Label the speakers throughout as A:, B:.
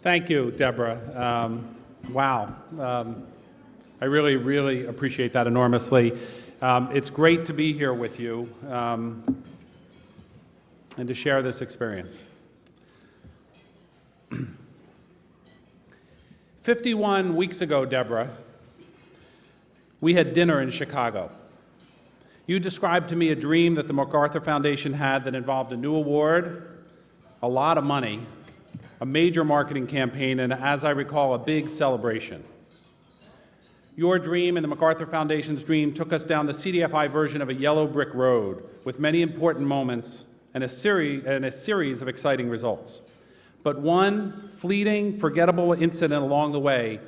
A: Thank you, Deborah. Wow. I really, really appreciate that enormously. It's great to be here with you and to share this experience. 51 weeks ago, Deborah, we had dinner in Chicago. You described to me a dream that the MacArthur Foundation had that involved a new award, a lot of money, a major marketing campaign, and as I recall, a big celebration. Your dream and the MacArthur Foundation's dream took us down the CDFI version of a yellow brick road with many important moments and a series of exciting results. But one fleeting, forgettable incident along the way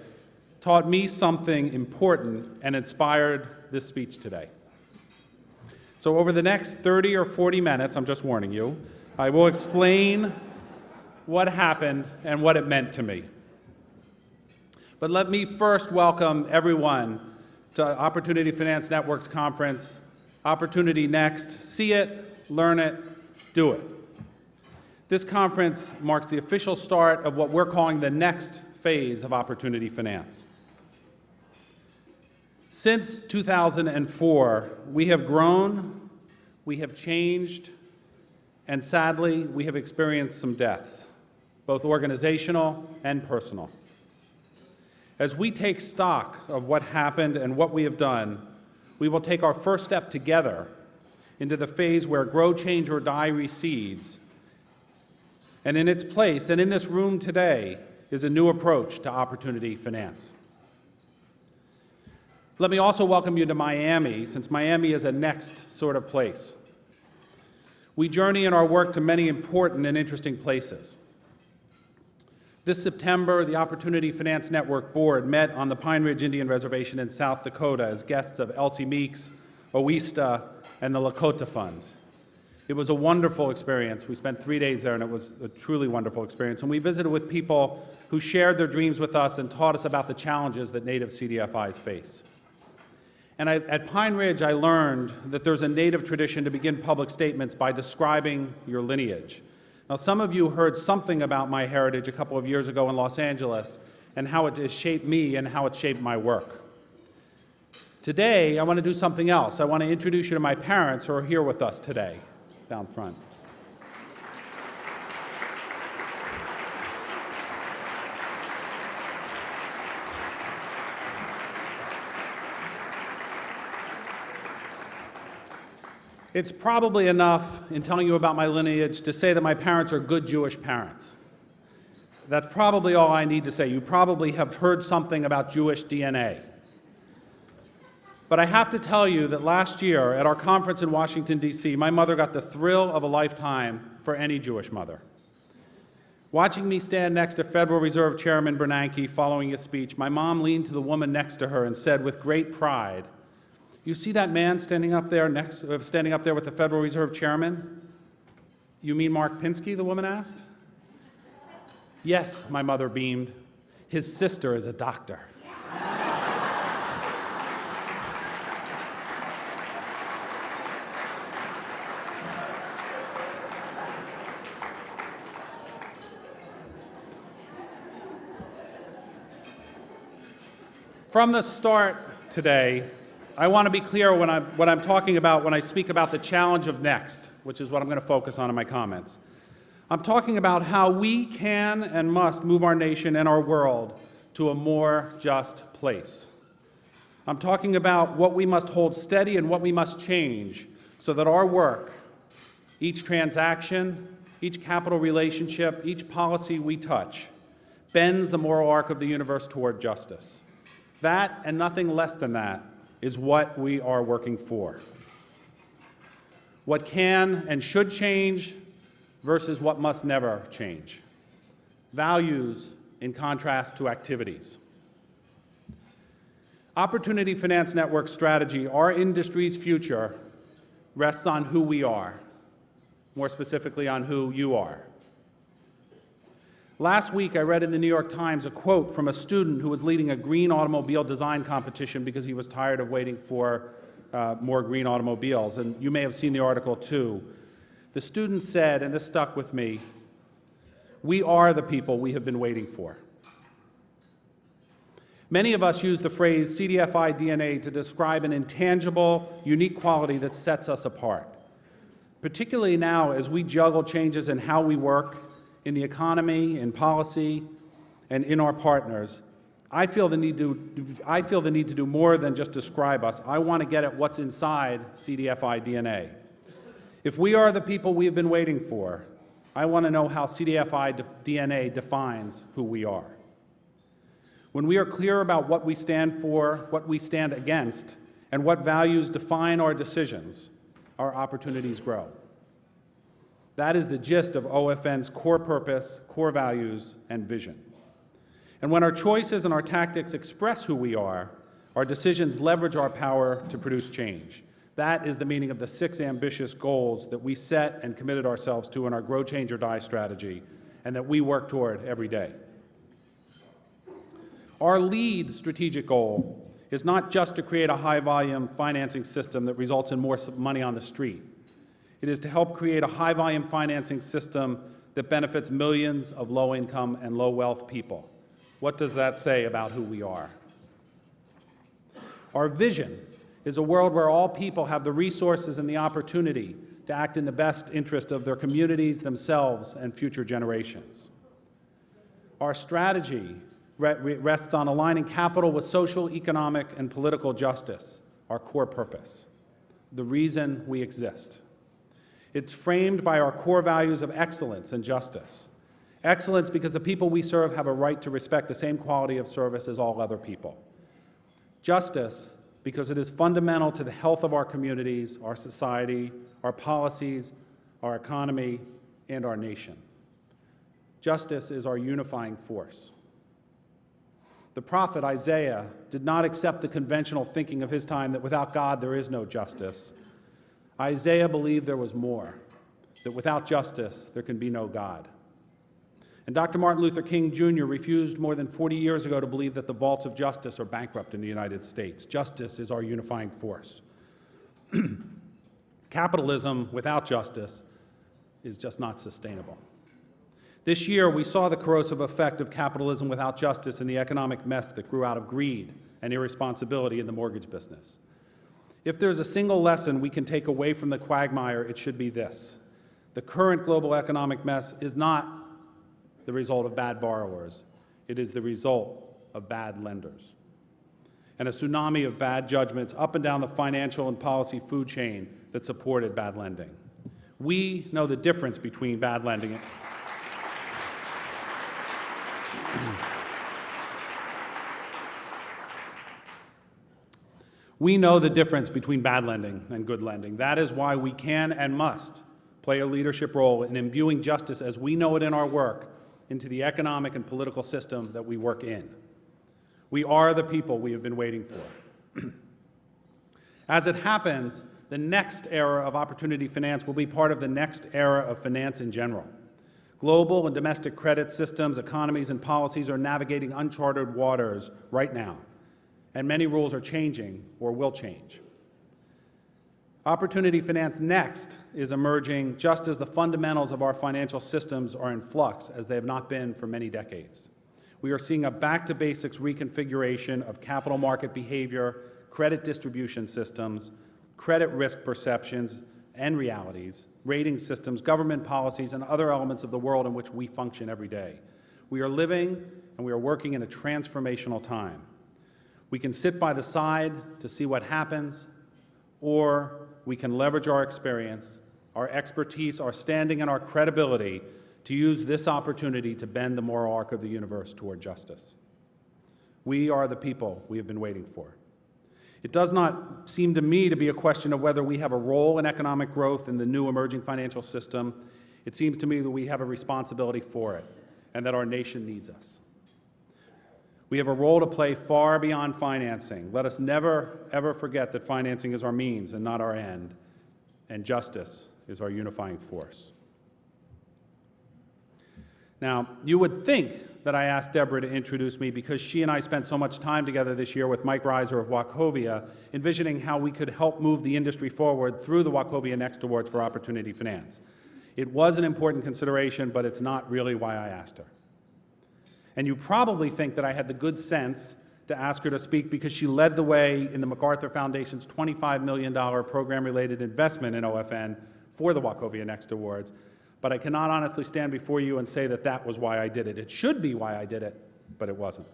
A: taught me something important and inspired this speech today. So over the next 30 or 40 minutes, I'm just warning you, I will explain what happened and what it meant to me. But let me first welcome everyone to Opportunity Finance Network's conference, Opportunity Next. See it, learn it, do it. This conference marks the official start of what we're calling the next phase of Opportunity Finance. Since 2004, we have grown, we have changed, and sadly, we have experienced some deaths, both organizational and personal. As we take stock of what happened and what we have done, we will take our first step together into the phase where grow, change, or die recedes. And in its place, and in this room today, is a new approach to opportunity finance. Let me also welcome you to Miami, since Miami is a next sort of place. We journey in our work to many important and interesting places. This September, the Opportunity Finance Network Board met on the Pine Ridge Indian Reservation in South Dakota as guests of Elsie Meeks, OISTA, and the Lakota Fund. It was a wonderful experience. We spent 3 days there, and it was a truly wonderful experience. And we visited with people who shared their dreams with us and taught us about the challenges that Native CDFIs face. And at Pine Ridge, I learned that there's a Native tradition to begin public statements by describing your lineage. Now, some of you heard something about my heritage a couple of years ago in Los Angeles and how it has shaped me and how it shaped my work. Today, I want to do something else. I want to introduce you to my parents who are here with us today, down front. It's probably enough in telling you about my lineage to say that my parents are good Jewish parents. That's probably all I need to say. You probably have heard something about Jewish DNA. But I have to tell you that last year at our conference in Washington, D.C., my mother got the thrill of a lifetime for any Jewish mother. Watching me stand next to Federal Reserve Chairman Bernanke following his speech, my mom leaned to the woman next to her and said with great pride, "You see that man standing up there with the Federal Reserve Chairman? You mean Mark Pinsky?" the woman asked. "Yes," my mother beamed. "His sister is a doctor." From the start today, I want to be clear what I'm talking about when I speak about the challenge of next, which is what I'm going to focus on in my comments. I'm talking about how we can and must move our nation and our world to a more just place. I'm talking about what we must hold steady and what we must change so that our work, each transaction, each capital relationship, each policy we touch, bends the moral arc of the universe toward justice. That, and nothing less than that, is what we are working for. What can and should change versus what must never change. Values in contrast to activities. Opportunity Finance Network's strategy, our industry's future, rests on who we are, more specifically on who you are. Last week, I read in the New York Times a quote from a student who was leading a green automobile design competition because he was tired of waiting for more green automobiles, and you may have seen the article too. The student said, and this stuck with me, We are the people we have been waiting for. Many of us use the phrase CDFI DNA to describe an intangible, unique quality that sets us apart. Particularly now as we juggle changes in how we work, in the economy, in policy, and in our partners, I feel the need to do more than just describe us. I want to get at what's inside CDFI DNA. If we are the people we have been waiting for, I want to know how CDFI DNA defines who we are. When we are clear about what we stand for, what we stand against, and what values define our decisions, our opportunities grow. That is the gist of OFN's core purpose, core values, and vision. And when our choices and our tactics express who we are, our decisions leverage our power to produce change. That is the meaning of the 6 ambitious goals that we set and committed ourselves to in our Grow, Change, or Die strategy, and that we work toward every day. Our lead strategic goal is not just to create a high-volume financing system that results in more money on the street. It is to help create a high-volume financing system that benefits millions of low-income and low-wealth people. What does that say about who we are? Our vision is a world where all people have the resources and the opportunity to act in the best interest of their communities, themselves, and future generations. Our strategy rests on aligning capital with social, economic, and political justice, our core purpose, the reason we exist. It's framed by our core values of excellence and justice. Excellence because the people we serve have a right to respect the same quality of service as all other people. Justice because it is fundamental to the health of our communities, our society, our policies, our economy, and our nation. Justice is our unifying force. The prophet Isaiah did not accept the conventional thinking of his time that without God there is no justice. Isaiah believed there was more, that without justice there can be no God. And Dr. Martin Luther King Jr. refused more than 40 years ago to believe that the vaults of justice are bankrupt in the United States. Justice is our unifying force. Capitalism without justice is just not sustainable. This year, we saw the corrosive effect of capitalism without justice in the economic mess that grew out of greed and irresponsibility in the mortgage business. If there's a single lesson we can take away from the quagmire, it should be this. The current global economic mess is not the result of bad borrowers. It is the result of bad lenders. And a tsunami of bad judgments up and down the financial and policy food chain that supported bad lending. We know the difference between bad lending and we know the difference between bad lending and good lending. That is why we can and must play a leadership role in imbuing justice as we know it in our work into the economic and political system that we work in. We are the people we have been waiting for. As it happens, the next era of opportunity finance will be part of the next era of finance in general. Global and domestic credit systems, economies, and policies are navigating uncharted waters right now, and many rules are changing or will change. Opportunity finance next is emerging just as the fundamentals of our financial systems are in flux, as they have not been for many decades. We are seeing a back-to-basics reconfiguration of capital market behavior, credit distribution systems, credit risk perceptions and realities, rating systems, government policies, and other elements of the world in which we function every day. We are living and we are working in a transformational time. We can sit by the side to see what happens, or we can leverage our experience, our expertise, our standing, and our credibility to use this opportunity to bend the moral arc of the universe toward justice. We are the people we have been waiting for. It does not seem to me to be a question of whether we have a role in economic growth in the new emerging financial system. It seems to me that we have a responsibility for it and that our nation needs us. We have a role to play far beyond financing. Let us never, ever forget that financing is our means and not our end, and justice is our unifying force. Now, you would think that I asked Deborah to introduce me because she and I spent so much time together this year with Mike Reiser of Wachovia, envisioning how we could help move the industry forward through the Wachovia Next Awards for Opportunity Finance. It was an important consideration, but it's not really why I asked her. And you probably think that I had the good sense to ask her to speak because she led the way in the MacArthur Foundation's $25 million program-related investment in OFN for the Wachovia Next Awards, but I cannot honestly stand before you and say that that was why I did it. It should be why I did it, but it wasn't.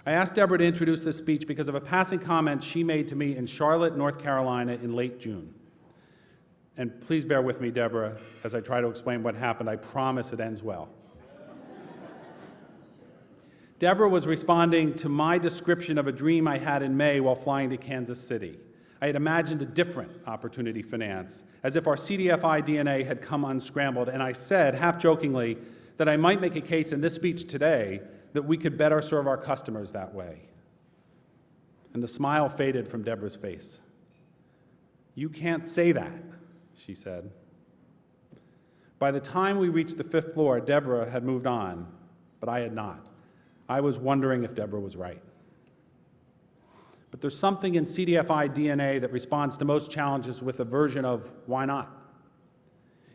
A: I asked Deborah to introduce this speech because of a passing comment she made to me in Charlotte, North Carolina in late June. And please bear with me, Deborah, as I try to explain what happened. I promise it ends well. Deborah was responding to my description of a dream I had in May while flying to Kansas City. I had imagined a different opportunity finance, as if our CDFI DNA had come unscrambled, and I said, half-jokingly, that I might make a case in this speech today that we could better serve our customers that way. And the smile faded from Deborah's face. "You can't say that," she said. By the time we reached the 5th floor, Deborah had moved on, but I had not. I was wondering if Deborah was right. But there's something in CDFI DNA that responds to most challenges with a version of why not.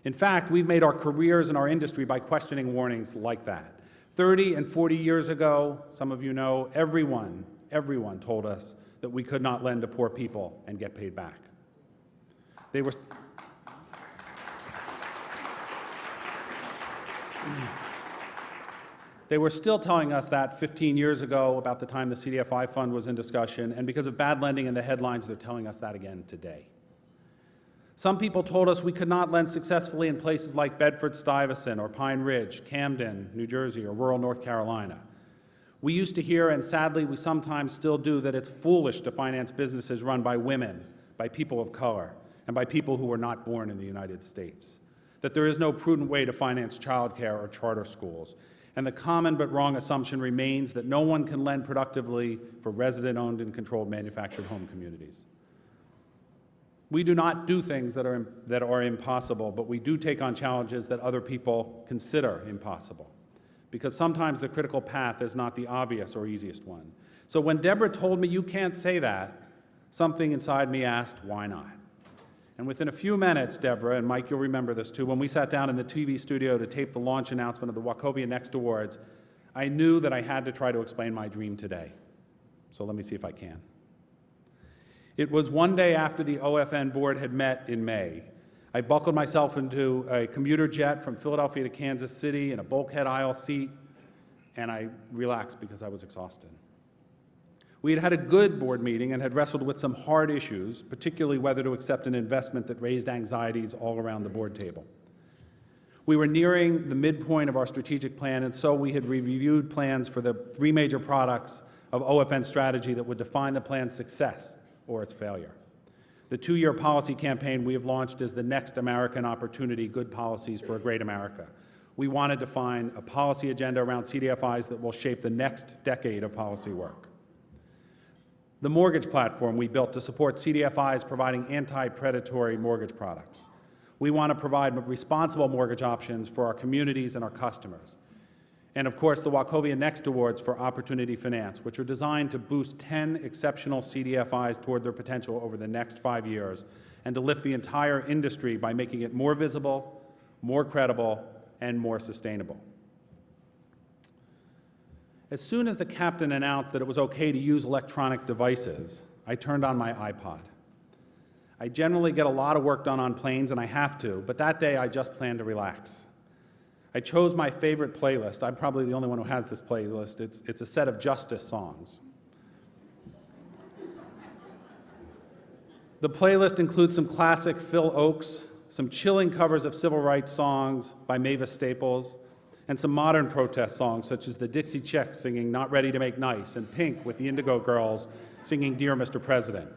A: In fact, we've made our careers in our industry by questioning warnings like that. 30 and 40 years ago, some of you know, everyone told us that we could not lend to poor people and get paid back. They were still telling us that 15 years ago, about the time the CDFI fund was in discussion, and because of bad lending in the headlines, they're telling us that again today. Some people told us we could not lend successfully in places like Bedford-Stuyvesant or Pine Ridge, Camden, New Jersey, or rural North Carolina. We used to hear, and sadly we sometimes still do, that it's foolish to finance businesses run by women, by people of color, and by people who were not born in the United States. That there is no prudent way to finance childcare or charter schools. And the common but wrong assumption remains that no one can lend productively for resident-owned and controlled manufactured home communities. We do not do things that are impossible, but we do take on challenges that other people consider impossible, because sometimes the critical path is not the obvious or easiest one. So when Deborah told me, "You can't say that," something inside me asked, why not? And within a few minutes, Deborah, and Mike, you'll remember this too, when we sat down in the TV studio to tape the launch announcement of the Wachovia Next Awards, I knew that I had to try to explain my dream today. So let me see if I can. It was one day after the OFN board had met in May. I buckled myself into a commuter jet from Philadelphia to Kansas City in a bulkhead aisle seat, and I relaxed because I was exhausted. We had had a good board meeting and had wrestled with some hard issues, particularly whether to accept an investment that raised anxieties all around the board table. We were nearing the midpoint of our strategic plan, and so we had reviewed plans for the 3 major products of OFN strategy that would define the plan's success or its failure. The 2-year policy campaign we have launched is the Next American Opportunity: Good Policies for a Great America. We want to define a policy agenda around CDFIs that will shape the next decade of policy work. The mortgage platform we built to support CDFIs providing anti-predatory mortgage products. We want to provide responsible mortgage options for our communities and our customers. And of course, the Wachovia Next Awards for Opportunity Finance, which are designed to boost 10 exceptional CDFIs toward their potential over the next 5 years, and to lift the entire industry by making it more visible, more credible, and more sustainable. As soon as the captain announced that it was okay to use electronic devices, I turned on my iPod. I generally get a lot of work done on planes, and I have to, but that day I just planned to relax. I chose my favorite playlist. I'm probably the only one who has this playlist. It's a set of Justice songs. The playlist includes some classic Phil Oakes, some chilling covers of civil rights songs by Mavis Staples, and some modern protest songs such as the Dixie Chicks singing Not Ready to Make Nice, and Pink with the Indigo Girls singing Dear Mr. President.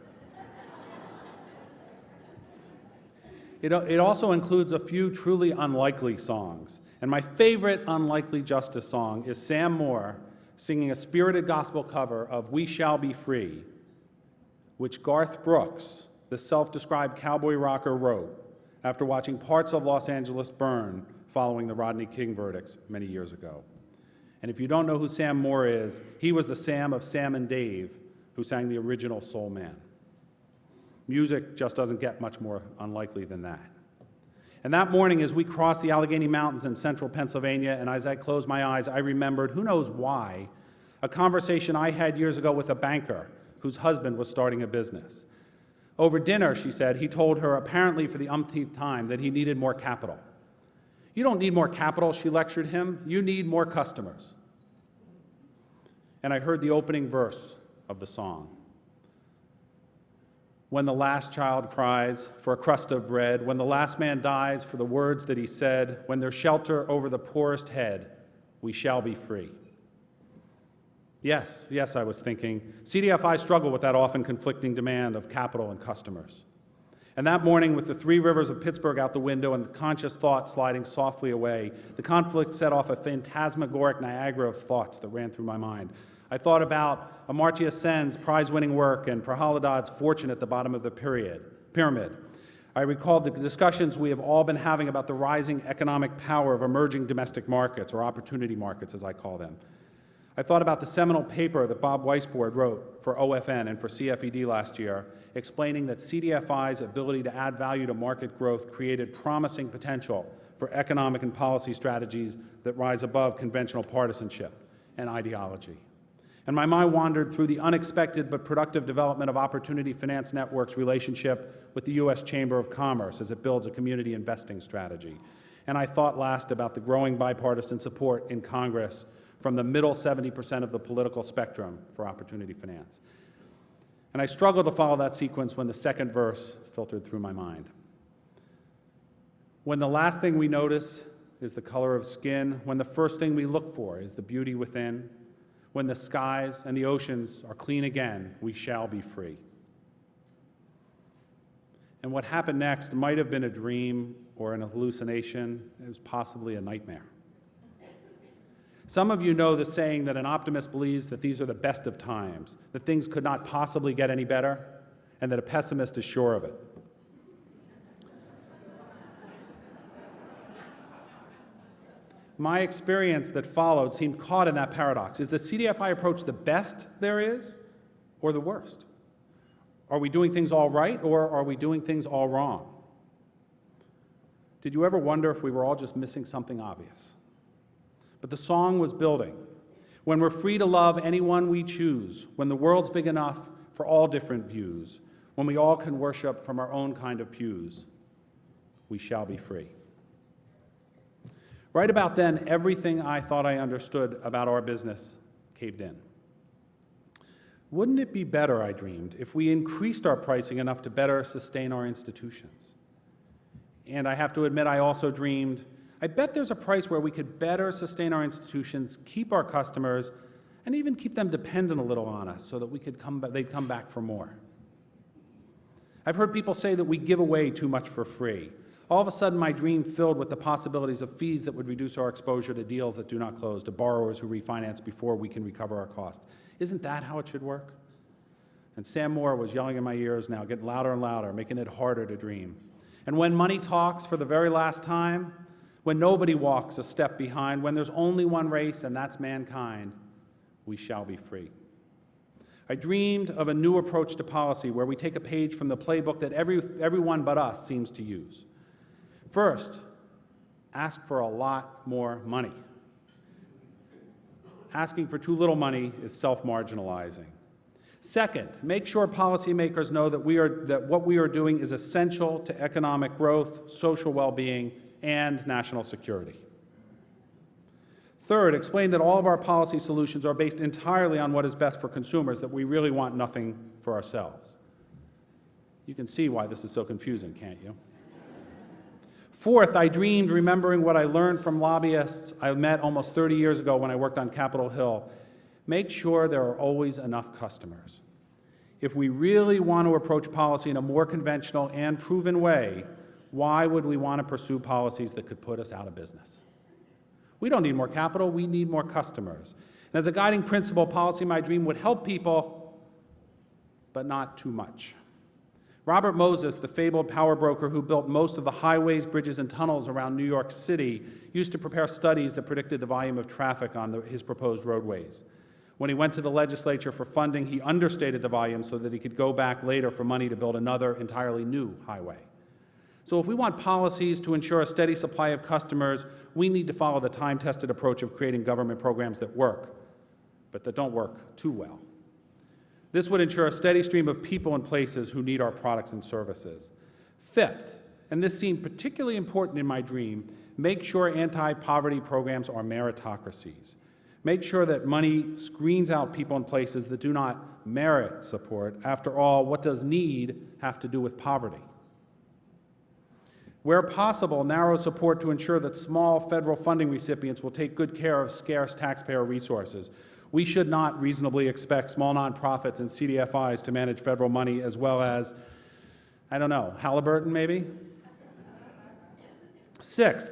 A: It also includes a few truly unlikely songs. And my favorite unlikely Justice song is Sam Moore singing a spirited gospel cover of We Shall Be Free, which Garth Brooks, the self-described cowboy rocker, wrote after watching parts of Los Angeles burn following the Rodney King verdicts many years ago. And if you don't know who Sam Moore is, he was the Sam of Sam and Dave who sang the original Soul Man. Music just doesn't get much more unlikely than that. And that morning, as we crossed the Allegheny Mountains in central Pennsylvania, and as I closed my eyes, I remembered, who knows why, a conversation I had years ago with a banker whose husband was starting a business. Over dinner, she said, he told her, apparently for the umpteenth time, that he needed more capital. You don't need more capital, she lectured him. You need more customers. And I heard the opening verse of the song. When the last child cries for a crust of bread, when the last man dies for the words that he said, when there's shelter over the poorest head, we shall be free. Yes, I was thinking, CDFI struggle with that often conflicting demand of capital and customers. And that morning, with the three rivers of Pittsburgh out the window and the conscious thought sliding softly away, the conflict set off a phantasmagoric Niagara of thoughts that ran through my mind. I thought about Amartya Sen's prize-winning work and Prahalad's fortune at the bottom of the pyramid. I recalled the discussions we have all been having about the rising economic power of emerging domestic markets, or opportunity markets as I call them. I thought about the seminal paper that Bob Weisbord wrote for OFN and for CFED last year, explaining that CDFI's ability to add value to market growth created promising potential for economic and policy strategies that rise above conventional partisanship and ideology. And my mind wandered through the unexpected but productive development of Opportunity Finance Network's relationship with the U.S. Chamber of Commerce as it builds a community investing strategy. And I thought last about the growing bipartisan support in Congress from the middle 70% of the political spectrum for Opportunity Finance. And I struggled to follow that sequence when the second verse filtered through my mind. When the last thing we notice is the color of skin, when the first thing we look for is the beauty within, when the skies and the oceans are clean again, we shall be free. And what happened next might have been a dream or an hallucination. It was possibly a nightmare. Some of you know the saying that an optimist believes that these are the best of times, that things could not possibly get any better, and that a pessimist is sure of it. My experience that followed seemed caught in that paradox. Is the CDFI approach the best there is, or the worst? Are we doing things all right, or are we doing things all wrong? Did you ever wonder if we were all just missing something obvious? But the song was building. When we're free to love anyone we choose, when the world's big enough for all different views, when we all can worship from our own kind of pews, we shall be free. Right about then, everything I thought I understood about our business caved in. Wouldn't it be better, I dreamed, if we increased our pricing enough to better sustain our institutions? And I have to admit, I also dreamed, I bet there's a price where we could better sustain our institutions, keep our customers, and even keep them dependent a little on us so that they'd come back for more. I've heard people say that we give away too much for free. All of a sudden, my dream filled with the possibilities of fees that would reduce our exposure to deals that do not close, to borrowers who refinance before we can recover our cost. Isn't that how it should work? And Sam Moore was yelling in my ears now, getting louder and louder, making it harder to dream. And when money talks for the very last time, when nobody walks a step behind, when there's only one race, and that's mankind, we shall be free. I dreamed of a new approach to policy where we take a page from the playbook that everyone but us seems to use. First, ask for a lot more money. Asking for too little money is self-marginalizing. Second, make sure policymakers know that what we are doing is essential to economic growth, social well-being, and national security. Third, explain that all of our policy solutions are based entirely on what is best for consumers, that we really want nothing for ourselves. You can see why this is so confusing, can't you? Fourth, I dreamed, remembering what I learned from lobbyists I met almost 30 years ago when I worked on Capitol Hill. Make sure there are always enough customers. If we really want to approach policy in a more conventional and proven way, why would we want to pursue policies that could put us out of business? We don't need more capital, we need more customers. And as a guiding principle, policy, my dream, would help people, but not too much. Robert Moses, the fabled power broker who built most of the highways, bridges, and tunnels around New York City, used to prepare studies that predicted the volume of traffic on his proposed roadways. When he went to the legislature for funding, he understated the volume so that he could go back later for money to build another entirely new highway. So if we want policies to ensure a steady supply of customers, we need to follow the time-tested approach of creating government programs that work, but that don't work too well. This would ensure a steady stream of people and places who need our products and services. Fifth, and this seemed particularly important in my dream, make sure anti-poverty programs are meritocracies. Make sure that money screens out people and places that do not merit support. After all, what does need have to do with poverty? Where possible, narrow support to ensure that small federal funding recipients will take good care of scarce taxpayer resources. We should not reasonably expect small nonprofits and CDFIs to manage federal money as well as, I don't know, Halliburton maybe? Sixth,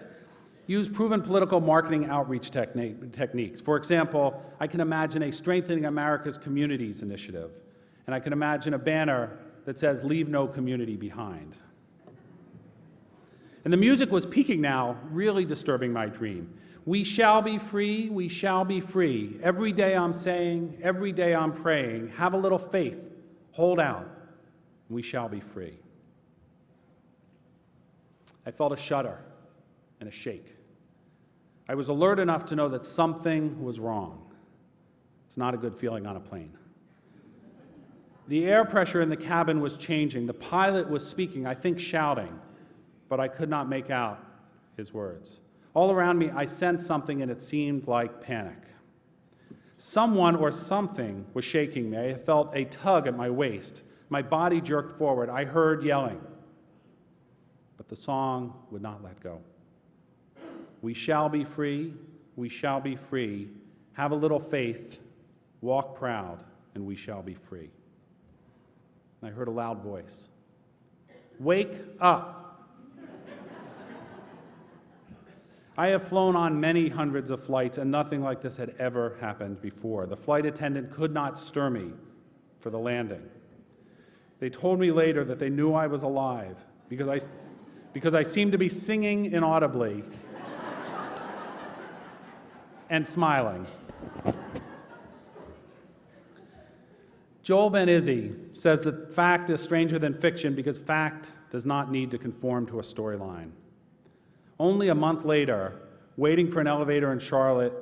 A: use proven political marketing outreach techniques. For example, I can imagine a Strengthening America's Communities initiative, and I can imagine a banner that says, "Leave no community behind." And the music was peaking now, really disturbing my dream. We shall be free, we shall be free. Every day I'm saying, every day I'm praying, have a little faith, hold out, we shall be free. I felt a shudder and a shake. I was alert enough to know that something was wrong. It's not a good feeling on a plane. The air pressure in the cabin was changing. The pilot was speaking, I think shouting, but I could not make out his words. All around me, I sensed something, and it seemed like panic. Someone or something was shaking me. I felt a tug at my waist. My body jerked forward. I heard yelling, but the song would not let go. We shall be free, we shall be free. Have a little faith, walk proud, and we shall be free. And I heard a loud voice. Wake up. I have flown on many hundreds of flights, and nothing like this had ever happened before. The flight attendant could not stir me for the landing. They told me later that they knew I was alive because I seemed to be singing inaudibly and smiling. Joel Ben Izzy says that fact is stranger than fiction because fact does not need to conform to a storyline. Only a month later, waiting for an elevator in Charlotte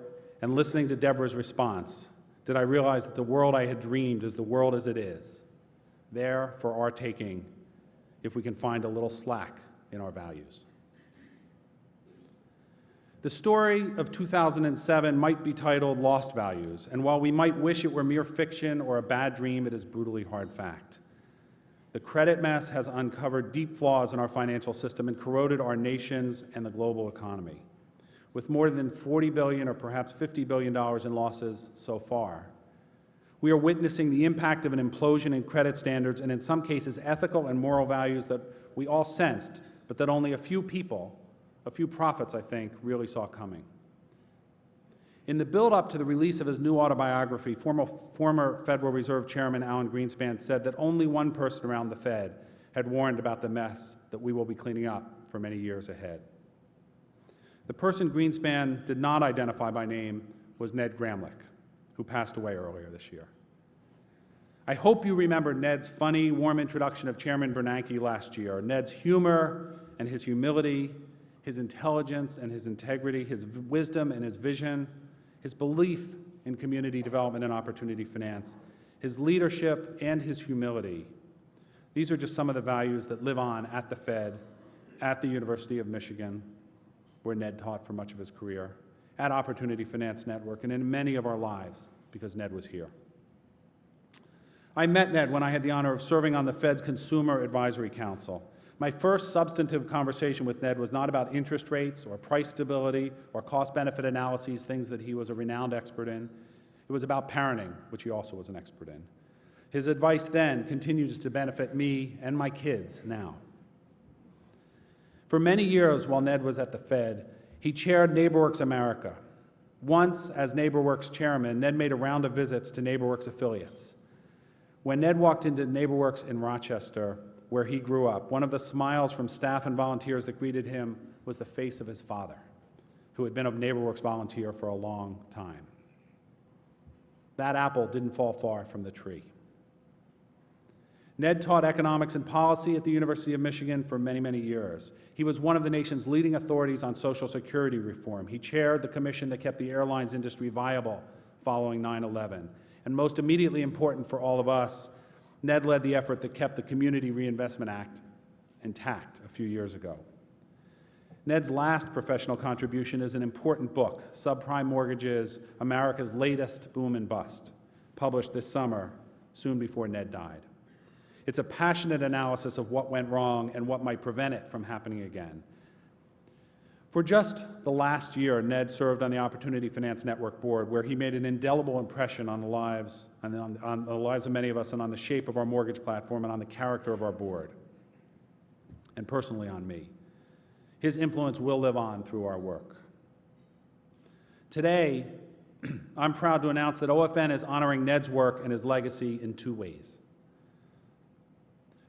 A: and listening to Deborah's response, did I realize that the world I had dreamed is the world as it is, there for our taking if we can find a little slack in our values. The story of 2007 might be titled Lost Values, and while we might wish it were mere fiction or a bad dream, it is brutally hard fact. The credit mess has uncovered deep flaws in our financial system and corroded our nations and the global economy. With more than $40 billion or perhaps $50 billion in losses so far, we are witnessing the impact of an implosion in credit standards and in some cases ethical and moral values that we all sensed, but that only a few people, a few prophets, I think, really saw coming. In the build-up to the release of his new autobiography, former Federal Reserve Chairman Alan Greenspan said that only one person around the Fed had warned about the mess that we will be cleaning up for many years ahead. The person Greenspan did not identify by name was Ned Gramlich, who passed away earlier this year. I hope you remember Ned's funny, warm introduction of Chairman Bernanke last year, Ned's humor and his humility, his intelligence and his integrity, his wisdom and his vision, his belief in community development and opportunity finance, his leadership and his humility. These are just some of the values that live on at the Fed, at the University of Michigan, where Ned taught for much of his career, at Opportunity Finance Network, and in many of our lives, because Ned was here. I met Ned when I had the honor of serving on the Fed's Consumer Advisory Council. My first substantive conversation with Ned was not about interest rates or price stability or cost-benefit analyses, things that he was a renowned expert in. It was about parenting, which he also was an expert in. His advice then continues to benefit me and my kids now. For many years while Ned was at the Fed, he chaired NeighborWorks America. Once, as NeighborWorks chairman, Ned made a round of visits to NeighborWorks affiliates. When Ned walked into NeighborWorks in Rochester, where he grew up, one of the smiles from staff and volunteers that greeted him was the face of his father, who had been a NeighborWorks volunteer for a long time. That apple didn't fall far from the tree. Ned taught economics and policy at the University of Michigan for many, many years. He was one of the nation's leading authorities on Social Security reform. He chaired the commission that kept the airlines industry viable following 9/11. And most immediately important for all of us, Ned led the effort that kept the Community Reinvestment Act intact a few years ago. Ned's last professional contribution is an important book, Subprime Mortgages, America's Latest Boom and Bust, published this summer, soon before Ned died. It's a passionate analysis of what went wrong and what might prevent it from happening again. For just the last year, Ned served on the Opportunity Finance Network board, where he made an indelible impression on the lives, on the lives of many of us, and on the shape of our mortgage platform, and on the character of our board, and personally on me. His influence will live on through our work. Today, I'm proud to announce that OFN is honoring Ned's work and his legacy in two ways.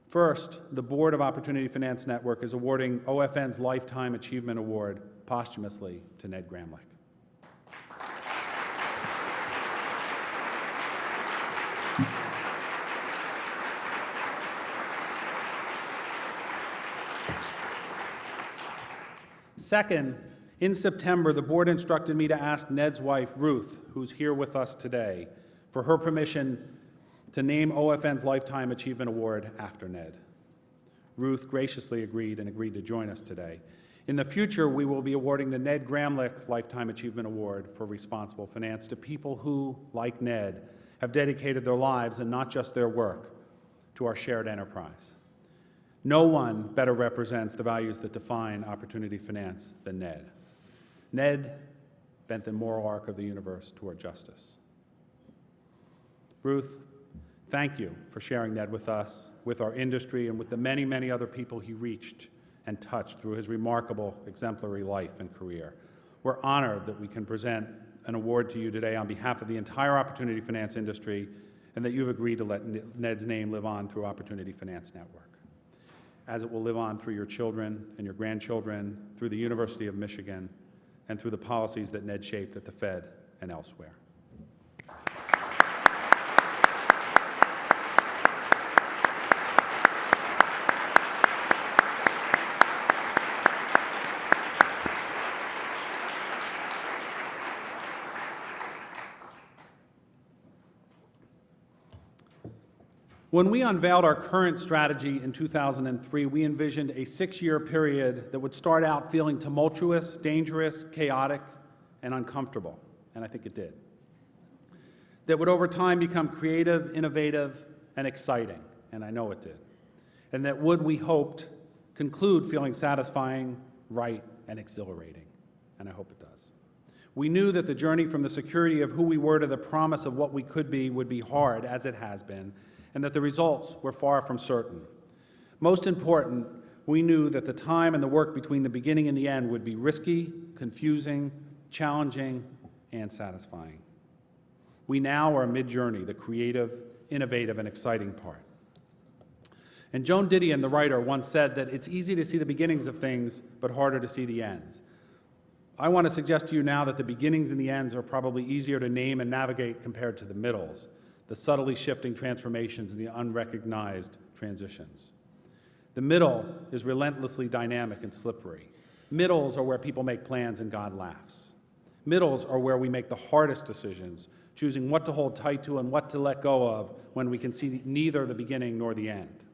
A: First, the board of Opportunity Finance Network is awarding OFN's Lifetime Achievement Award posthumously to Ned Gramlich. Second, in September, the board instructed me to ask Ned's wife, Ruth, who's here with us today, for her permission to name OFN's Lifetime Achievement Award after Ned. Ruth graciously agreed to join us today. In the future, we will be awarding the Ned Gramlich Lifetime Achievement Award for Responsible Finance to people who, like Ned, have dedicated their lives, and not just their work, to our shared enterprise. No one better represents the values that define Opportunity Finance than Ned. Ned bent the moral arc of the universe toward justice. Ruth, thank you for sharing Ned with us, with our industry, and with the many, many other people he reached and touched through his remarkable, exemplary life and career. We're honored that we can present an award to you today on behalf of the entire Opportunity Finance industry, and that you've agreed to let Ned's name live on through Opportunity Finance Network, as it will live on through your children and your grandchildren, through the University of Michigan, and through the policies that Ned shaped at the Fed and elsewhere. When we unveiled our current strategy in 2003, we envisioned a 6-year period that would start out feeling tumultuous, dangerous, chaotic, and uncomfortable, and I think it did. That would over time become creative, innovative, and exciting, and I know it did. And that would, we hoped, conclude feeling satisfying, right, and exhilarating, and I hope it does. We knew that the journey from the security of who we were to the promise of what we could be would be hard, as it has been, and that the results were far from certain. Most important, we knew that the time and the work between the beginning and the end would be risky, confusing, challenging, and satisfying. We now are mid-journey, the creative, innovative, and exciting part. And Joan Didion, the writer, once said that it's easy to see the beginnings of things, but harder to see the ends. I want to suggest to you now that the beginnings and the ends are probably easier to name and navigate compared to the middles, the subtly shifting transformations and the unrecognized transitions. The middle is relentlessly dynamic and slippery. Middles are where people make plans and God laughs. Middles are where we make the hardest decisions, choosing what to hold tight to and what to let go of when we can see neither the beginning nor the end.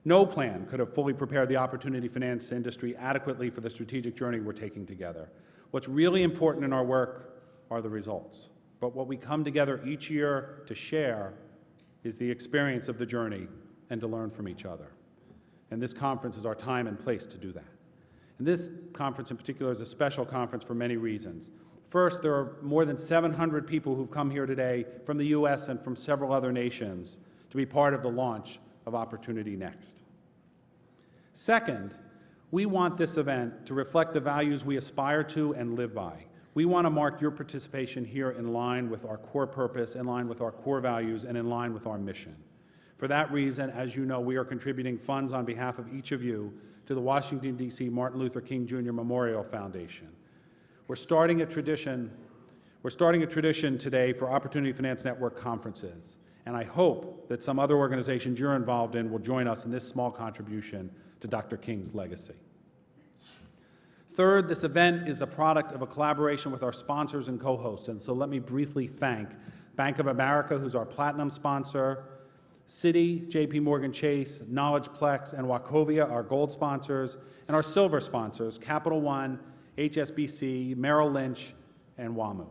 A: No plan could have fully prepared the Opportunity Finance industry adequately for the strategic journey we're taking together. What's really important in our work are the results. But what we come together each year to share is the experience of the journey and to learn from each other. And this conference is our time and place to do that. And this conference in particular is a special conference for many reasons. First, there are more than 700 people who've come here today from the US and from several other nations to be part of the launch of Opportunity Next. Second, we want this event to reflect the values we aspire to and live by. We want to mark your participation here in line with our core purpose, in line with our core values, and in line with our mission. For that reason, as you know, we are contributing funds on behalf of each of you to the Washington, D.C. Martin Luther King Jr. Memorial Foundation. We're starting a tradition today for Opportunity Finance Network conferences. and I hope that some other organizations you're involved in will join us in this small contribution to Dr. King's legacy. Third, this event is the product of a collaboration with our sponsors and co-hosts, and so let me briefly thank Bank of America, who's our platinum sponsor, Citi, JP Morgan Chase, KnowledgePlex, and Wachovia, our gold sponsors, and our silver sponsors, Capital One, HSBC, Merrill Lynch, and WAMU.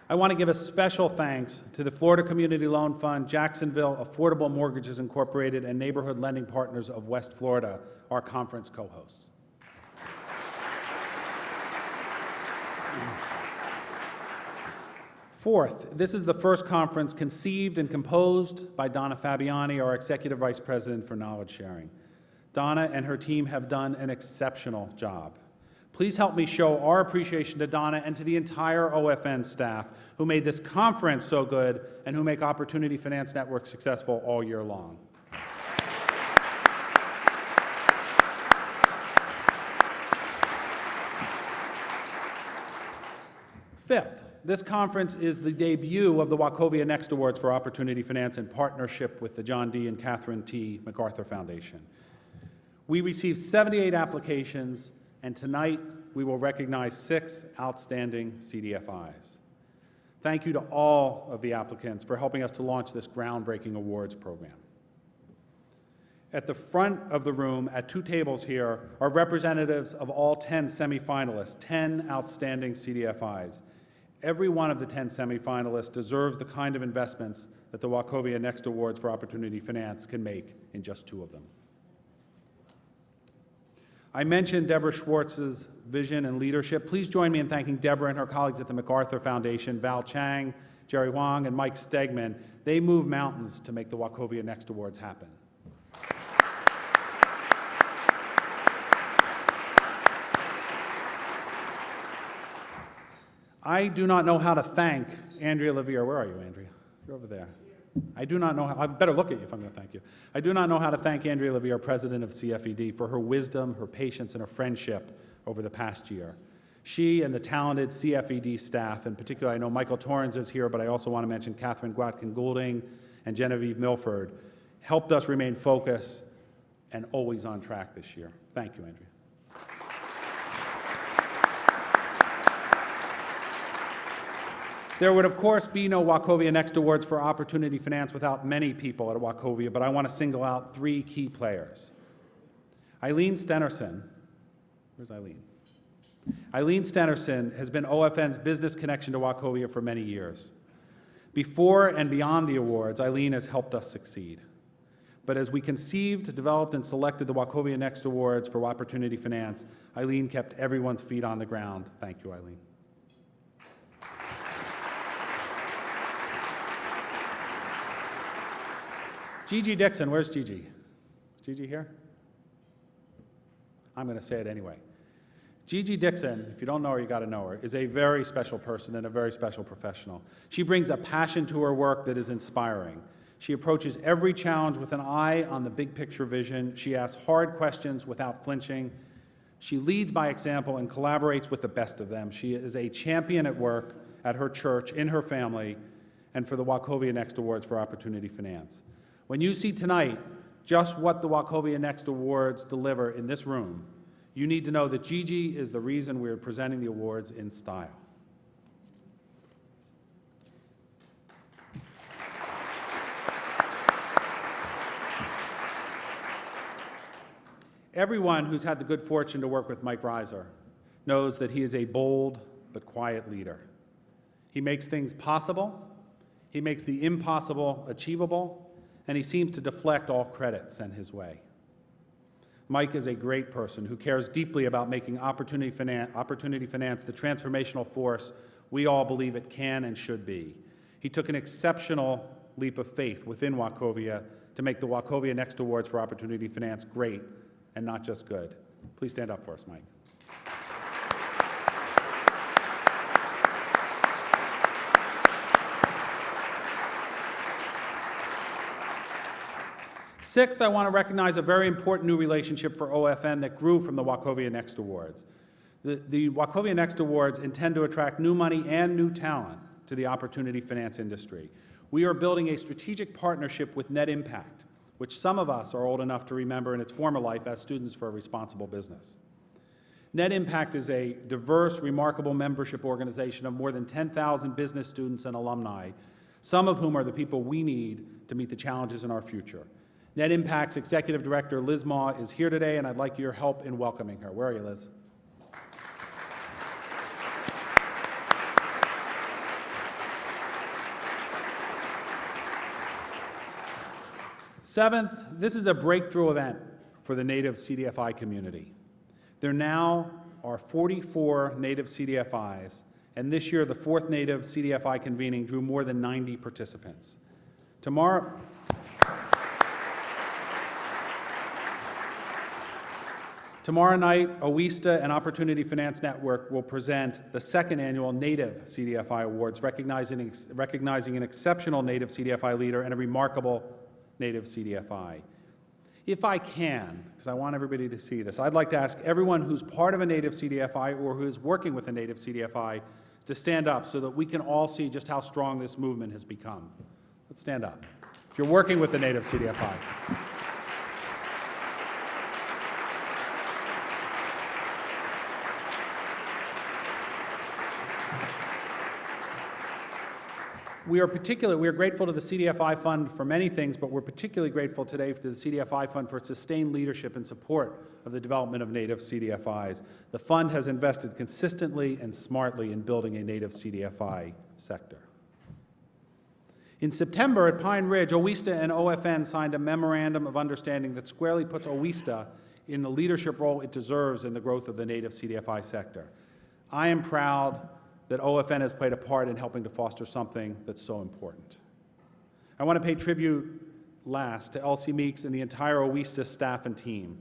A: I want to give a special thanks to the Florida Community Loan Fund, Jacksonville Affordable Mortgages Incorporated, and Neighborhood Lending Partners of West Florida, our conference co-hosts. Fourth, this is the first conference conceived and composed by Donna Fabiani, our Executive Vice President for Knowledge Sharing. Donna and her team have done an exceptional job. Please help me show our appreciation to Donna and to the entire OFN staff who made this conference so good and who make Opportunity Finance Network successful all year long. Fifth, this conference is the debut of the Wachovia Next Awards for Opportunity Finance in partnership with the John D. and Catherine T. MacArthur Foundation. We received 78 applications, and tonight we will recognize 6 outstanding CDFIs. Thank you to all of the applicants for helping us to launch this groundbreaking awards program. At the front of the room, at 2 tables here, are representatives of all 10 semifinalists, 10 outstanding CDFIs. Every one of the 10 semifinalists deserves the kind of investments that the Wachovia Next Awards for Opportunity Finance can make in just 2 of them. I mentioned Deborah Schwartz's vision and leadership. Please join me in thanking Deborah and her colleagues at the MacArthur Foundation, Val Chang, Jerry Wong, and Mike Stegman. They move mountains to make the Wachovia Next Awards happen. I do not know how to thank Andrea Levere. Where are you, Andrea? You're over there. I do not know how, I better look at you if I'm going to thank you. I do not know how to thank Andrea Levere, president of CFED, for her wisdom, her patience, and her friendship over the past year. She and the talented CFED staff, in particular, I know Michael Torrens is here, but I also want to mention Catherine Gwatkin-Goulding and Genevieve Milford, helped us remain focused and always on track this year. Thank you, Andrea. There would, of course, be no Wachovia Next Awards for Opportunity Finance without many people at Wachovia, but I want to single out 3 key players. Eileen Stenerson, where's Eileen? Eileen Stenerson has been OFN's business connection to Wachovia for many years. Before and beyond the awards, Eileen has helped us succeed. But as we conceived, developed, and selected the Wachovia Next Awards for Opportunity Finance, Eileen kept everyone's feet on the ground. Thank you, Eileen. Gigi Dixon, where's Gigi? Is Gigi here? I'm going to say it anyway. Gigi Dixon, if you don't know her, you got to know her, is a very special person and a very special professional. She brings a passion to her work that is inspiring. She approaches every challenge with an eye on the big picture vision. She asks hard questions without flinching. She leads by example and collaborates with the best of them. She is a champion at work, at her church, in her family, and for the Wachovia Next Awards for Opportunity Finance. When you see tonight just what the Wachovia Next Awards deliver in this room, you need to know that Gigi is the reason we're presenting the awards in style. Everyone who's had the good fortune to work with Mike Reiser knows that he is a bold but quiet leader. He makes things possible, he makes the impossible achievable, and he seems to deflect all credit sent his way. Mike is a great person who cares deeply about making Opportunity Finance the transformational force we all believe it can and should be. He took an exceptional leap of faith within Wachovia to make the Wachovia Next Awards for Opportunity Finance great and not just good. Please stand up for us, Mike. Sixth, I want to recognize a very important new relationship for OFN that grew from the Wachovia Next Awards. The Wachovia Next Awards intend to attract new money and new talent to the opportunity finance industry. We are building a strategic partnership with Net Impact, which some of us are old enough to remember in its former life as Students for a Responsible Business. Net Impact is a diverse, remarkable membership organization of more than 10,000 business students and alumni, some of whom are the people we need to meet the challenges in our future. Net Impact's Executive Director, Liz Maw, is here today, and I'd like your help in welcoming her. Where are you, Liz? Seventh, this is a breakthrough event for the Native CDFI community. There now are 44 Native CDFIs, and this year the fourth Native CDFI convening drew more than 90 participants. Tomorrow night, OESTA and Opportunity Finance Network will present the second annual Native CDFI Awards, recognizing an exceptional Native CDFI leader and a remarkable Native CDFI. If I can, because I want everybody to see this, I'd like to ask everyone who's part of a Native CDFI or who is working with a Native CDFI to stand up so that we can all see just how strong this movement has become. Let's stand up. If you're working with a Native CDFI. We are grateful to the CDFI Fund for many things, but we're particularly grateful today to the CDFI Fund for its sustained leadership and support of the development of Native CDFIs. The fund has invested consistently and smartly in building a Native CDFI sector. In September at Pine Ridge, OESTA and OFN signed a memorandum of understanding that squarely puts OESTA in the leadership role it deserves in the growth of the Native CDFI sector. I am proud that OFN has played a part in helping to foster something that's so important. I want to pay tribute last to Elsie Meeks and the entire OESTA staff and team.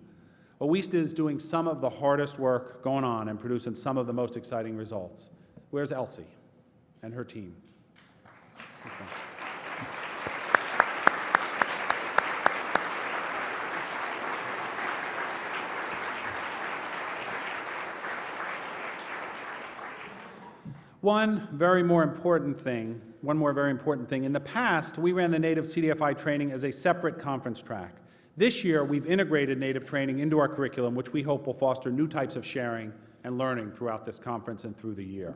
A: OESTA is doing some of the hardest work going on and producing some of the most exciting results. Where's Elsie and her team? One more very important thing. In the past, we ran the Native CDFI training as a separate conference track. This year, we've integrated Native training into our curriculum, which we hope will foster new types of sharing and learning throughout this conference and through the year.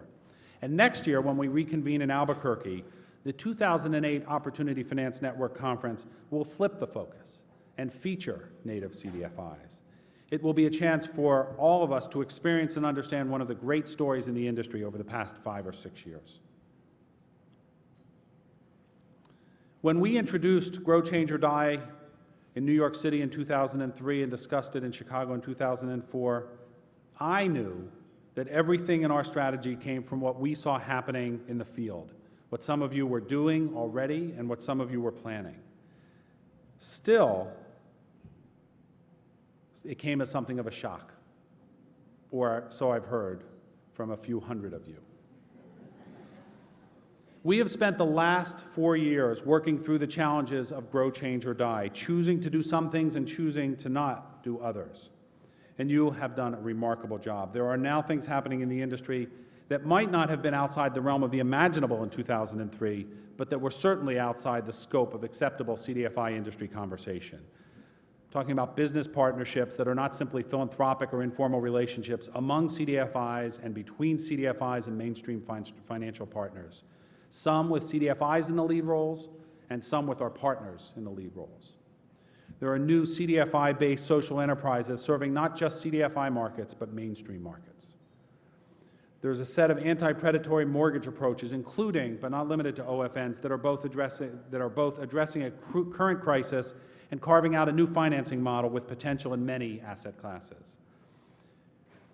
A: And next year, when we reconvene in Albuquerque, the 2008 Opportunity Finance Network Conference will flip the focus and feature Native CDFIs. It will be a chance for all of us to experience and understand one of the great stories in the industry over the past 5 or 6 years. When we introduced Grow, Change, or Die in New York City in 2003 and discussed it in Chicago in 2004, I knew that everything in our strategy came from what we saw happening in the field, what some of you were doing already and what some of you were planning. Still, it came as something of a shock, or so I've heard from a few hundred of you. We have spent the last 4 years working through the challenges of Grow, Change, or Die, choosing to do some things and choosing to not do others. And you have done a remarkable job. There are now things happening in the industry that might not have been outside the realm of the imaginable in 2003, but that were certainly outside the scope of acceptable CDFI industry conversation. Talking about business partnerships that are not simply philanthropic or informal relationships among CDFIs and between CDFIs and mainstream financial partners. Some with CDFIs in the lead roles and some with our partners in the lead roles. There are new CDFI-based social enterprises serving not just CDFI markets, but mainstream markets. There's a set of anti-predatory mortgage approaches, including, but not limited to, OFNs that are both addressing a current crisis and carving out a new financing model with potential in many asset classes.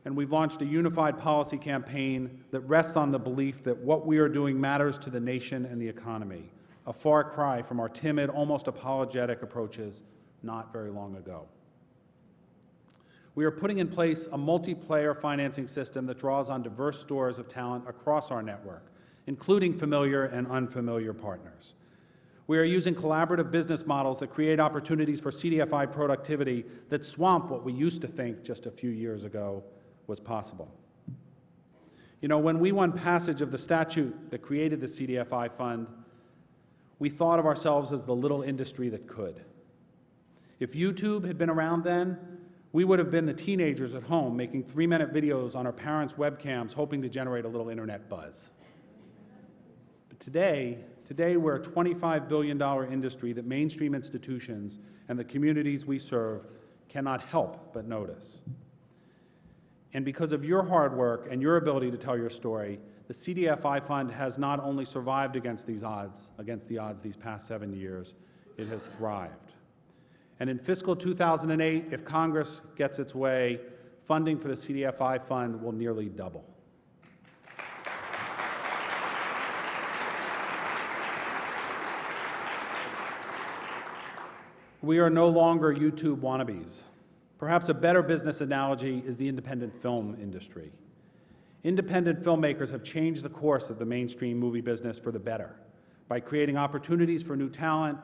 A: And we've launched a unified policy campaign that rests on the belief that what we are doing matters to the nation and the economy, a far cry from our timid, almost apologetic approaches not very long ago. We are putting in place a multiplayer financing system that draws on diverse stores of talent across our network, including familiar and unfamiliar partners. We are using collaborative business models that create opportunities for CDFI productivity that swamp what we used to think just a few years ago was possible. You know, when we won passage of the statute that created the CDFI fund, we thought of ourselves as the little industry that could. If YouTube had been around then, we would have been the teenagers at home making 3-minute videos on our parents' webcams hoping to generate a little internet buzz. But today we're a $25 billion industry that mainstream institutions and the communities we serve cannot help but notice. And because of your hard work and your ability to tell your story, the CDFI fund has not only survived against the odds these past 7 years, it has thrived. And in fiscal 2008, if Congress gets its way, funding for the CDFI fund will nearly double. We are no longer YouTube wannabes. Perhaps a better business analogy is the independent film industry. Independent filmmakers have changed the course of the mainstream movie business for the better by creating opportunities for new talent,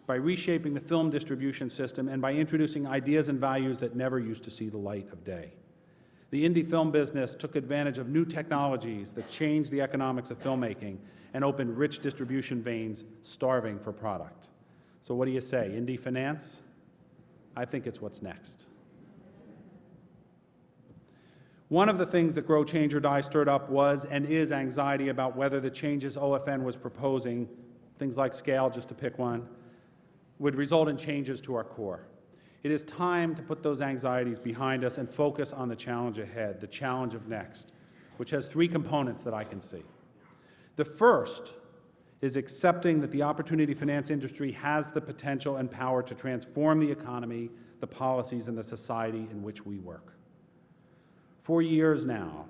A: by reshaping the film distribution system, and by introducing ideas and values that never used to see the light of day. The indie film business took advantage of new technologies that changed the economics of filmmaking and opened rich distribution veins starving for product. So what do you say, indie finance? I think it's what's next. One of the things that Grow, Change, or Die stirred up was and is anxiety about whether the changes OFN was proposing, things like scale, just to pick one, would result in changes to our core. It is time to put those anxieties behind us and focus on the challenge ahead, the challenge of next, which has 3 components that I can see. The first is accepting that the opportunity finance industry has the potential and power to transform the economy, the policies, and the society in which we work. For years now,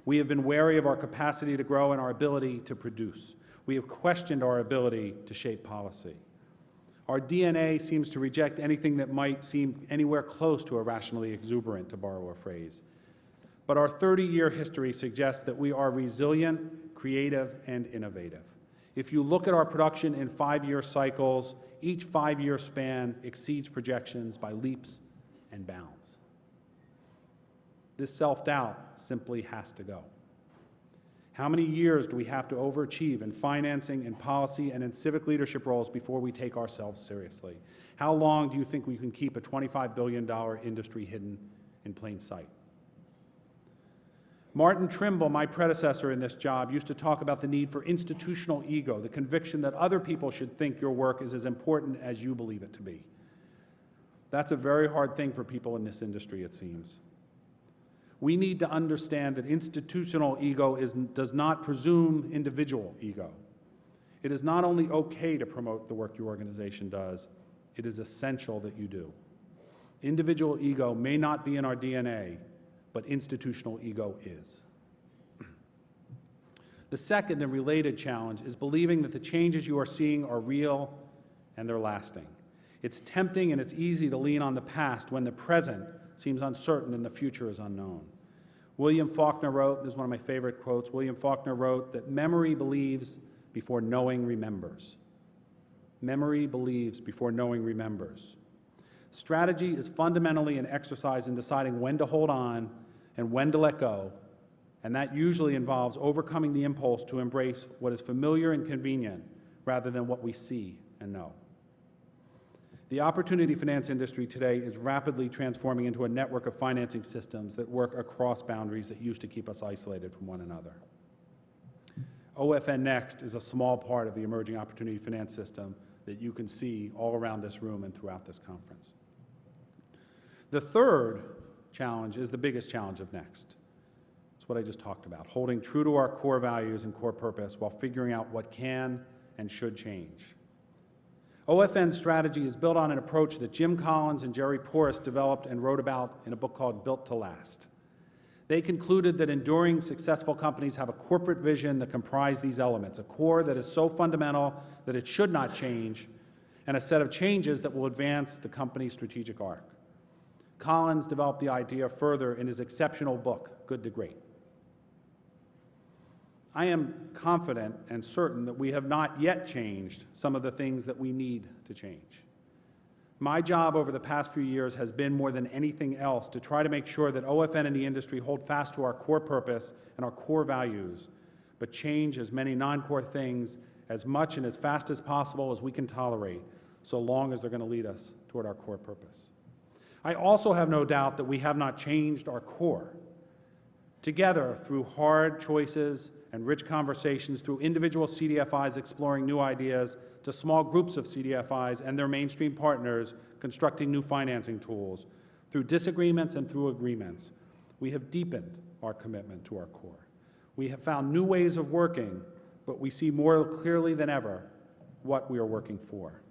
A: we have been wary of our capacity to grow and our ability to produce. We have questioned our ability to shape policy. Our DNA seems to reject anything that might seem anywhere close to irrationally exuberant, to borrow a phrase. But our 30-year history suggests that we are resilient, creative, and innovative. If you look at our production in 5-year cycles, each 5-year span exceeds projections by leaps and bounds. This self-doubt simply has to go. How many years do we have to overachieve in financing, in policy, and in civic leadership roles before we take ourselves seriously? How long do you think we can keep a $25 billion industry hidden in plain sight? Martin Trimble, my predecessor in this job, used to talk about the need for institutional ego, the conviction that other people should think your work is as important as you believe it to be. That's a very hard thing for people in this industry, it seems. We need to understand that institutional ego does not presume individual ego. It is not only okay to promote the work your organization does, it is essential that you do. Individual ego may not be in our DNA, but institutional ego is. The second and related challenge is believing that the changes you are seeing are real and they're lasting. It's tempting and it's easy to lean on the past when the present seems uncertain and the future is unknown. William Faulkner wrote, this is one of my favorite quotes, William Faulkner wrote that memory believes before knowing remembers. Memory believes before knowing remembers. Strategy is fundamentally an exercise in deciding when to hold on and when to let go, and that usually involves overcoming the impulse to embrace what is familiar and convenient rather than what we see and know. The opportunity finance industry today is rapidly transforming into a network of financing systems that work across boundaries that used to keep us isolated from one another. OFN Next is a small part of the emerging opportunity finance system that you can see all around this room and throughout this conference. The third challenge is the biggest challenge of Next. It's what I just talked about, holding true to our core values and core purpose while figuring out what can and should change. OFN's strategy is built on an approach that Jim Collins and Jerry Porras developed and wrote about in a book called Built to Last. They concluded that enduring, successful companies have a corporate vision that comprise these elements, a core that is so fundamental that it should not change, and a set of changes that will advance the company's strategic arc. Collins developed the idea further in his exceptional book, Good to Great. I am confident and certain that we have not yet changed some of the things that we need to change. My job over the past few years has been, more than anything else, to try to make sure that OFN and the industry hold fast to our core purpose and our core values, but change as many non-core things as much and as fast as possible as we can tolerate, so long as they're going to lead us toward our core purpose. I also have no doubt that we have not changed our core. Together, through hard choices and rich conversations, through individual CDFIs exploring new ideas, to small groups of CDFIs and their mainstream partners constructing new financing tools, through disagreements and through agreements, we have deepened our commitment to our core. We have found new ways of working, but we see more clearly than ever what we are working for.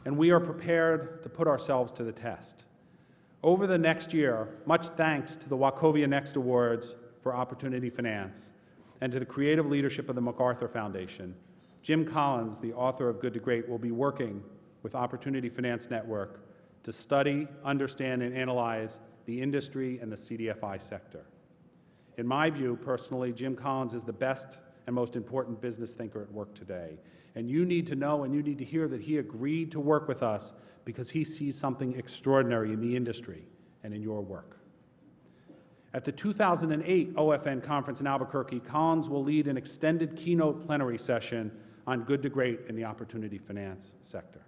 A: And we are prepared to put ourselves to the test. Over the next year, much thanks to the Wachovia Next Awards for Opportunity Finance and to the creative leadership of the MacArthur Foundation, Jim Collins, the author of Good to Great, will be working with Opportunity Finance Network to study, understand, and analyze the industry and the CDFI sector. In my view, personally, Jim Collins is the best and most important business thinker at work today. And you need to know and you need to hear that he agreed to work with us because he sees something extraordinary in the industry and in your work. At the 2008 OFN conference in Albuquerque, Collins will lead an extended keynote plenary session on Good to Great in the opportunity finance sector.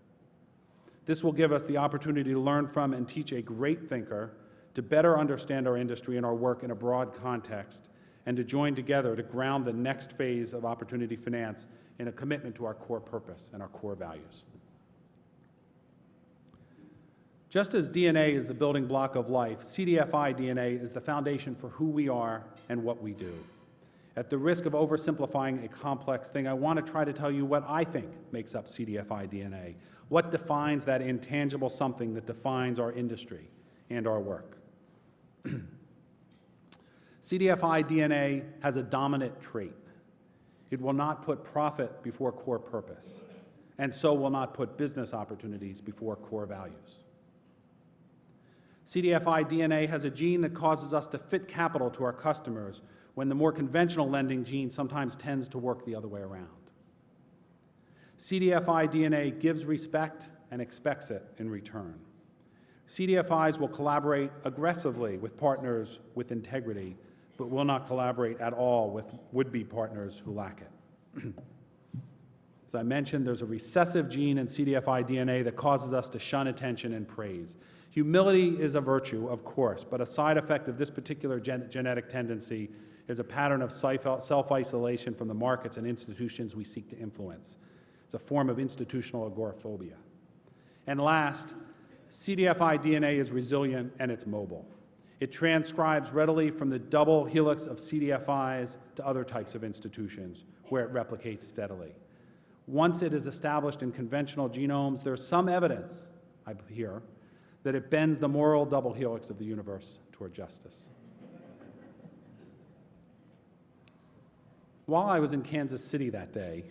A: This will give us the opportunity to learn from and teach a great thinker, to better understand our industry and our work in a broad context, and to join together to ground the next phase of opportunity finance in a commitment to our core purpose and our core values. Just as DNA is the building block of life, CDFI DNA is the foundation for who we are and what we do. At the risk of oversimplifying a complex thing, I want to try to tell you what I think makes up CDFI DNA, what defines that intangible something that defines our industry and our work. CDFI DNA has a dominant trait. It will not put profit before core purpose, and so will not put business opportunities before core values. CDFI DNA has a gene that causes us to fit capital to our customers when the more conventional lending gene sometimes tends to work the other way around. CDFI DNA gives respect and expects it in return. CDFIs will collaborate aggressively with partners with integrity, but will not collaborate at all with would-be partners who lack it. As I mentioned, there's a recessive gene in CDFI DNA that causes us to shun attention and praise. Humility is a virtue, of course, but a side effect of this particular genetic tendency is a pattern of self-isolation from the markets and institutions we seek to influence. It's a form of institutional agoraphobia. And last, CDFI DNA is resilient and it's mobile. It transcribes readily from the double helix of CDFIs to other types of institutions, where it replicates steadily. Once it is established in conventional genomes, there's some evidence, I hear, that it bends the moral double helix of the universe toward justice. While I was in Kansas City that day,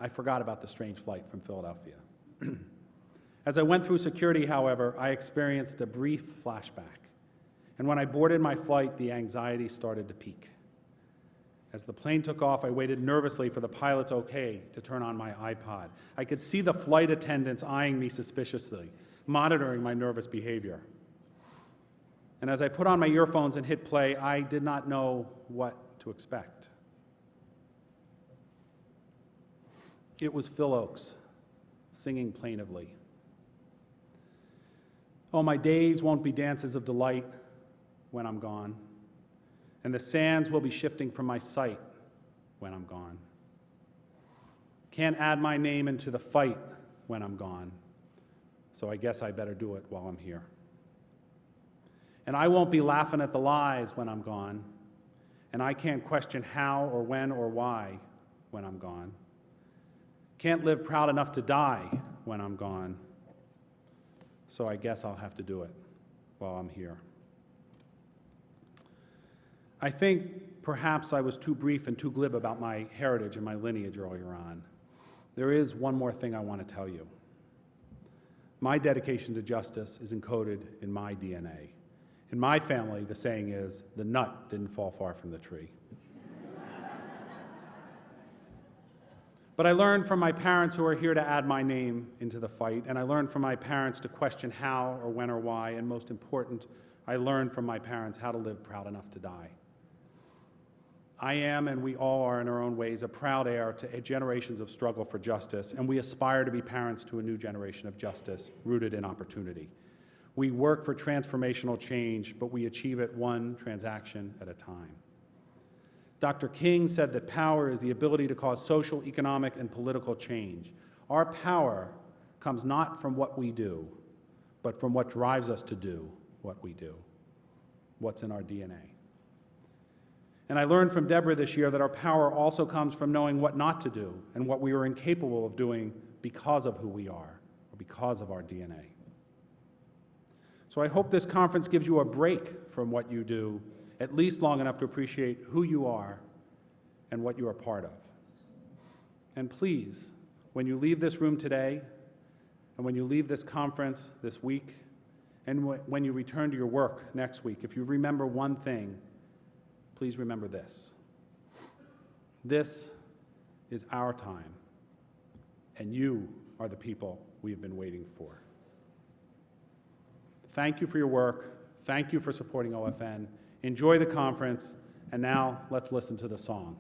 A: I forgot about the strange flight from Philadelphia. As I went through security, however, I experienced a brief flashback. And when I boarded my flight, the anxiety started to peak. As the plane took off, I waited nervously for the pilot's okay to turn on my iPod. I could see the flight attendants eyeing me suspiciously, monitoring my nervous behavior. And as I put on my earphones and hit play, I did not know what to expect. It was Phil Oakes singing plaintively. Oh, my days won't be dances of delight when I'm gone, and the sands will be shifting from my sight when I'm gone. Can't add my name into the fight when I'm gone, so I guess I better do it while I'm here. And I won't be laughing at the lies when I'm gone, and I can't question how or when or why when I'm gone. Can't live proud enough to die when I'm gone, so I guess I'll have to do it while I'm here. I think perhaps I was too brief and too glib about my heritage and my lineage earlier on. There is one more thing I want to tell you. My dedication to justice is encoded in my DNA. In my family, the saying is, the nut didn't fall far from the tree. But I learned from my parents who are here to add my name into the fight, and I learned from my parents to question how or when or why, and most important, I learned from my parents how to live proud enough to die. I am, and we all are in our own ways, a proud heir to generations of struggle for justice, and we aspire to be parents to a new generation of justice rooted in opportunity. We work for transformational change, but we achieve it one transaction at a time. Dr. King said that power is the ability to cause social, economic, and political change. Our power comes not from what we do, but from what drives us to do what we do, what's in our DNA. And I learned from Deborah this year that our power also comes from knowing what not to do and what we are incapable of doing because of who we are or because of our DNA. So I hope this conference gives you a break from what you do, at least long enough to appreciate who you are and what you are part of. And please, when you leave this room today, and when you leave this conference this week, and when you return to your work next week, if you remember one thing, please remember this. This is our time, and you are the people we have been waiting for. Thank you for your work. Thank you for supporting OFN. Enjoy the conference, and now let's listen to the song.